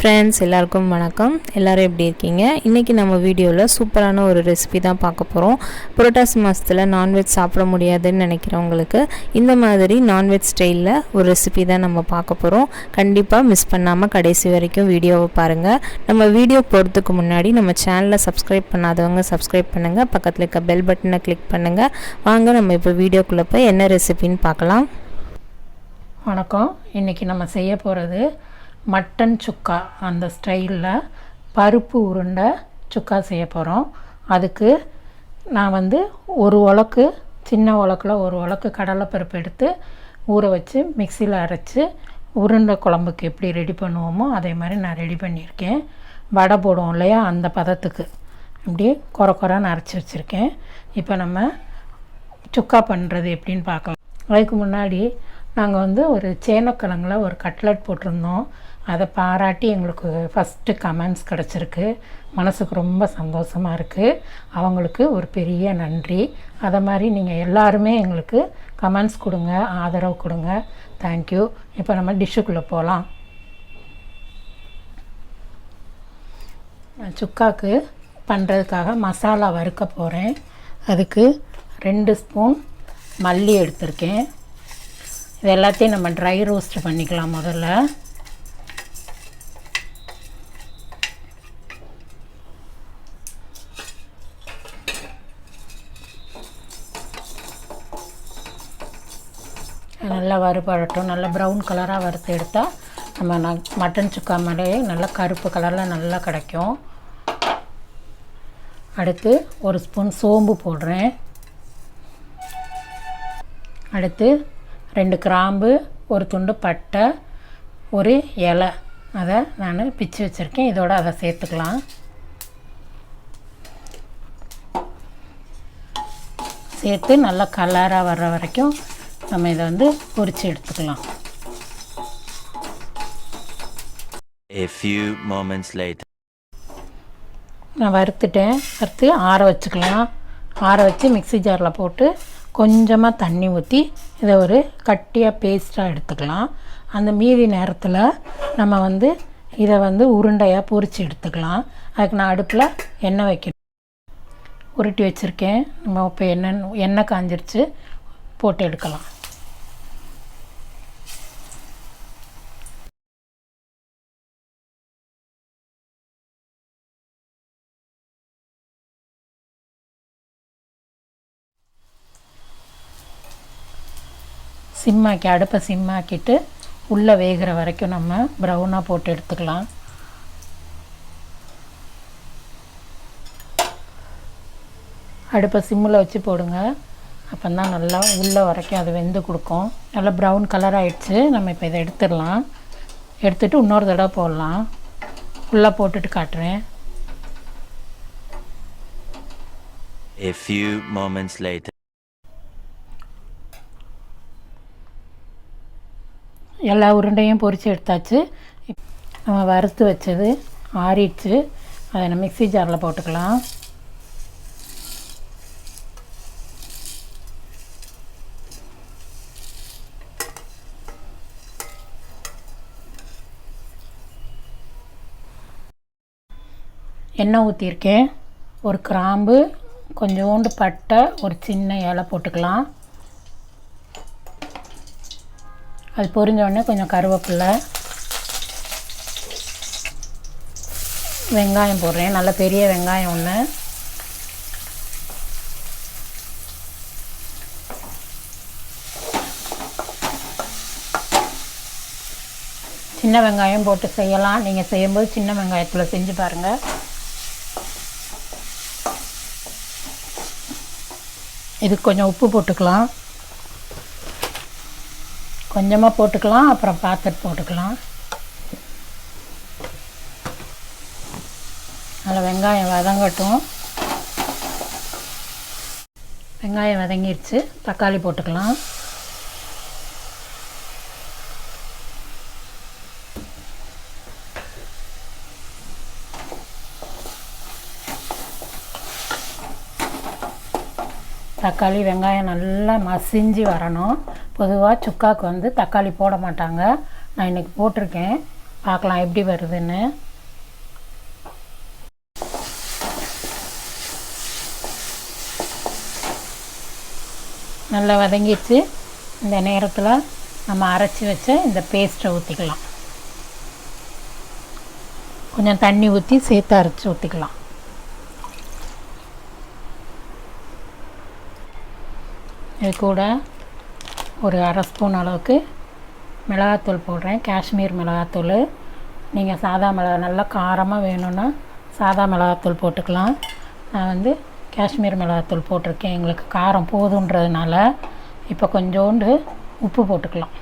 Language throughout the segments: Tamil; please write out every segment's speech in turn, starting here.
ஃப்ரெண்ட்ஸ் எல்லாருக்கும் வணக்கம். எல்லோரும் எப்படி இருக்கீங்க? இன்றைக்கி நம்ம வீடியோவில் சூப்பரான ஒரு ரெசிபி தான் பார்க்க போகிறோம். புரட்டாசி மாதத்தில் நான்வெஜ் சாப்பிட முடியாதுன்னு நினைக்கிறவங்களுக்கு இந்த மாதிரி நான்வெஜ் ஸ்டைலில் ஒரு ரெசிபி தான் நம்ம பார்க்க போகிறோம். கண்டிப்பாக மிஸ் பண்ணாமல் கடைசி வரைக்கும் வீடியோவை பாருங்கள். நம்ம வீடியோ போகிறதுக்கு முன்னாடி நம்ம சேனலை சப்ஸ்கிரைப் பண்ணாதவங்க சப்ஸ்கிரைப் பண்ணுங்கள், பக்கத்தில் இருக்க பெல் பட்டனை கிளிக் பண்ணுங்கள். வாங்க நம்ம இப்போ வீடியோக்குள்ளே போய் என்ன ரெசிபின்னு பார்க்கலாம். வணக்கம். இன்றைக்கி நம்ம செய்ய போகிறது மட்டன் சுக்கா. அந்த ஸ்டைலில் பருப்பு உருண்டை சுக்கா செய்ய போகிறோம். அதுக்கு நான் ஒரு உலக்கு, சின்ன உலக்கில் ஒரு உலக்கு கடலைப்பருப்பு எடுத்து ஊற வச்சு மிக்சியில் அரைச்சி உருண்டை குழம்புக்கு எப்படி ரெடி பண்ணுவோமோ அதே மாதிரி நான் ரெடி பண்ணியிருக்கேன். வடை போடுவோம் இல்லையா, அந்த பதத்துக்கு இப்படி குறைன்னு அரைச்சி வச்சுருக்கேன். இப்போ நம்ம சுக்கா பண்ணுறது எப்படின்னு பார்க்கலாம். அதுக்கு முன்னாடி நாங்கள் ஒரு சேனக்கிழங்கில் ஒரு கட்லட் போட்டிருந்தோம். அதை பாராட்டி எங்களுக்கு ஃபஸ்ட்டு கமெண்ட்ஸ் கிடச்சிருக்கு. மனசுக்கு ரொம்ப சந்தோஷமாக இருக்குது. அவங்களுக்கு ஒரு பெரிய நன்றி. அதை மாதிரி நீங்கள் எல்லாருமே எங்களுக்கு கமெண்ட்ஸ் கொடுங்க, ஆதரவு கொடுங்க. தேங்க்யூ. இப்போ நம்ம டிஷ்ஷுக்குள்ளே போகலாம். சுக்காக்கு பண்ணுறதுக்காக மசாலா வறுக்க போகிறேன். அதுக்கு 2 ஸ்பூன் மல்லி எடுத்திருக்கேன். இது எல்லாத்தையும் நம்ம ட்ரை ரோஸ்ட் பண்ணிக்கலாம். முதல்ல நல்லா வறுபடட்டும். நல்லா ப்ரௌன் கலராக வறுத்து எடுத்தால் நம்ம மட்டன் சுக்கா மாதிரியே நல்லா கருப்பு கலரில் நல்லா கிடைக்கும். அடுத்து 1 ஸ்பூன் சோம்பு போடுறேன். அடுத்து 2 கிராம்பு, ஒரு துண்டு பட்டை, ஒரு இலை, அதை நான் பிச்சு வச்சுருக்கேன். இதோடு அதை சேர்த்துக்கலாம். சேர்த்து நல்லா கலராக வர்ற வரைக்கும் நம்ம இதை பொரித்து எடுத்துக்கலாம். A few moments later. நான் வறுத்து ஆற வச்சுக்கலாம். ஆற வச்சு மிக்ஸி ஜாரில் போட்டு கொஞ்சமாக தண்ணி ஊற்றி இதை ஒரு கட்டியாக பேஸ்ட்டாக எடுத்துக்கலாம். அந்த மீதி நேரத்தில் நம்ம இதை உருண்டையாக பொரித்து எடுத்துக்கலாம். அதுக்கு நான் அடுப்பில் எண்ணெய் வைக்கணும். உருட்டி வச்சுருக்கேன். நம்ம இப்போ எண்ணெய் காஞ்சிருச்சு, போட்டு எடுக்கலாம். அடுப்பை சிம்மாக்கிட்டு உள்ளே வேகிற வரைக்கும் நம்ம ப்ரௌனாக போட்டு எடுத்துக்கலாம். அடுப்பை சிம்மில் வச்சு போடுங்க. அப்போ தான் நல்லா உள்ளே வரைக்கும் அது வெந்து கொடுக்கும். நல்லா ப்ரௌன் கலர் ஆகிடுச்சு. நம்ம இப்போ இதை எடுத்துடலாம். எடுத்துகிட்டு இன்னொரு தடவை போடலாம். ஃபுல்லாக போட்டுட்டு காட்டுறேன். A few moments later. எல்லா உருண்டையும் பொரித்து எடுத்தாச்சு. நம்ம வறுத்து வச்சது ஆறிடுச்சு. அதை நம்ம மிக்ஸி ஜாரில் போட்டுக்கலாம். எண்ணெய் ஊற்றிருக்கேன். ஒரு கிராம்பு, கொஞ்சோண்டு பட்டை, ஒரு சின்ன இலை போட்டுக்கலாம். அது பொரிஞ்சோடனே கொஞ்சம் கருவேப்பிலை, வெங்காயம் போடுறேன். நல்ல பெரிய வெங்காயம் 1, சின்ன வெங்காயம் போட்டு செய்யலாம். நீங்கள் செய்யும்போது சின்ன வெங்காயத்தில் செஞ்சு பாருங்கள். இதுக்கு கொஞ்சம் உப்பு போட்டுக்கலாம். கொஞ்சமாக போட்டுக்கலாம், அப்புறம் பார்த்துட்டு போட்டுக்கலாம். அதில் வெங்காயம் வதங்கட்டும். வெங்காயம் வதங்கிடுச்சு. தக்காளி போட்டுக்கலாம். தக்காளி வெங்காயம் நல்லா மசிஞ்சு வரணும். பொதுவாக சுக்காவுக்கு தக்காளி போட மாட்டாங்க. நான் இன்றைக்கி போட்டிருக்கேன். பார்க்கலாம் எப்படி வருதுன்னு. நல்லா வதங்கிடுச்சு. இந்த நேரத்தில் நம்ம அரைச்சி வச்ச இந்த பேஸ்ட்டை ஊற்றிக்கலாம். கொஞ்சம் தண்ணி ஊற்றி சேர்த்து அரைச்சி ஊற்றிக்கலாம். இது கூட ஒரு அரை ஸ்பூன் அளவுக்கு மிளகாத்தூள் போடுறேன். காஷ்மீர் மிளகாத்தூள். நீங்கள் சாதா நல்லா காரமாக வேணும்னா சாதா மிளகாத்தூள் போட்டுக்கலாம். நான் காஷ்மீர் மிளகாத்தூள் போட்டிருக்கேன். எங்களுக்கு காரம் போதுன்றதுனால இப்போ கொஞ்சோண்டு உப்பு போட்டுக்கலாம்.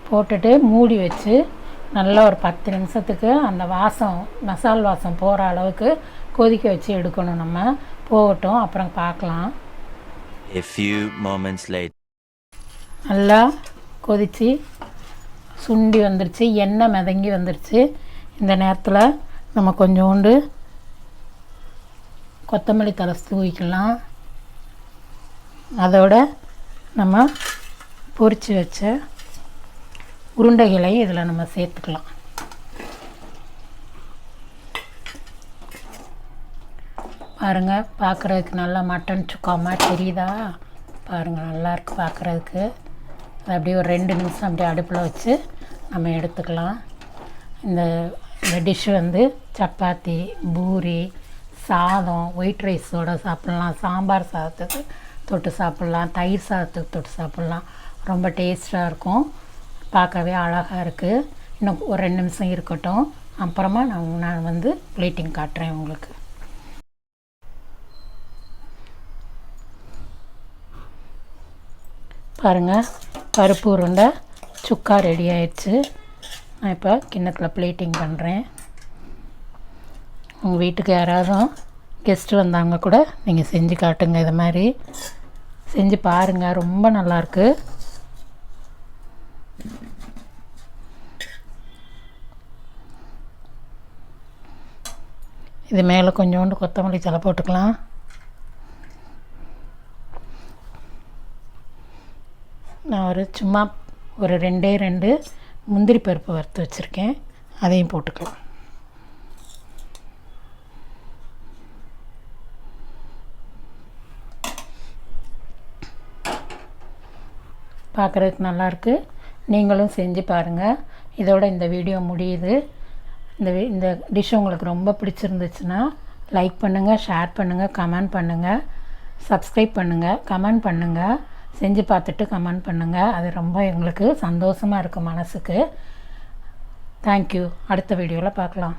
போட்டுட்டு மூடி வச்சு நல்லா ஒரு 10 நிமிஷத்துக்கு அந்த மசால் வாசம் போகிற அளவுக்கு கொதிக்க வச்சு எடுக்கணும். நம்ம போகட்டும், அப்புறம் பார்க்கலாம். A few moments later. நல்லா கொதித்து சுண்டி வந்துருச்சு, எண்ணெய் மிதங்கி வந்துருச்சு. இந்த நேரத்தில் நம்ம கொஞ்சோண்டு கொத்தமல்லி தழை தூவிக்கலாம். அதோட நம்ம பொரித்து வச்ச உருண்டைகளை இதில் நம்ம சேர்த்துக்கலாம். பாருங்கள், பார்க்குறதுக்கு நல்லா மட்டன் சுக்கா மாதிரி தெரியுதா? பாருங்கள், நல்லாயிருக்கு பார்க்குறதுக்கு. அது அப்படியே ஒரு 2 நிமிஷம் அப்படியே அடுப்பில் வச்சு நம்ம எடுத்துக்கலாம். இந்த டிஷ்ஷு சப்பாத்தி, பூரி, சாதம், ஒயிட் ரைஸோடு சாப்பிட்லாம், சாம்பார் சாதத்துக்கு தொட்டு சாப்பிட்லாம், தயிர் சாதத்துக்கு தொட்டு சாப்பிட்லாம். ரொம்ப டேஸ்ட்டாக இருக்கும், பார்க்கவே அழகாக இருக்குது. இன்னும் ஒரு 2 நிமிஷம் இருக்கட்டும், அப்புறமா நான் பிளேட்டிங் காட்டுறேன் உங்களுக்கு. பாருங்கள், பருப்பு உருண்டை சுக்கா ரெடி ஆயிடுச்சு. நான் இப்போ கிண்ணத்தில் பிளேட்டிங் பண்ணுறேன். உங்கள் வீட்டுக்கு யாராவது கெஸ்ட்டு வந்தாங்க கூட நீங்கள் செஞ்சு காட்டுங்க. இது மாதிரி செஞ்சு பாருங்கள், ரொம்ப நல்லாயிருக்கு. இது மேலே கொஞ்சோண்டு கொத்தமல்லி தழை போட்டுக்கலாம். நான் சும்மா ஒரு 2 முந்திரி பருப்பு வறுத்து வச்சுருக்கேன், அதையும் போட்டுக்கலாம். பார்க்குறதுக்கு நல்லாயிருக்கு. நீங்களும் செஞ்சு பாருங்கள். இதோட இந்த வீடியோ முடியுது. இந்த டிஷ் உங்களுக்கு ரொம்ப பிடிச்சிருந்துச்சுன்னா லைக் பண்ணுங்கள், ஷேர் பண்ணுங்கள், கமெண்ட் பண்ணுங்கள், சப்ஸ்கிரைப் பண்ணுங்கள், கமெண்ட் பண்ணுங்கள். செஞ்சு பார்த்துட்டு கமெண்ட் பண்ணுங்கள். அது ரொம்ப எங்களுக்கு சந்தோஷமாக இருக்கும் மனசுக்கு. தேங்க்யூ. அடுத்த வீடியோவில் பார்க்கலாம்.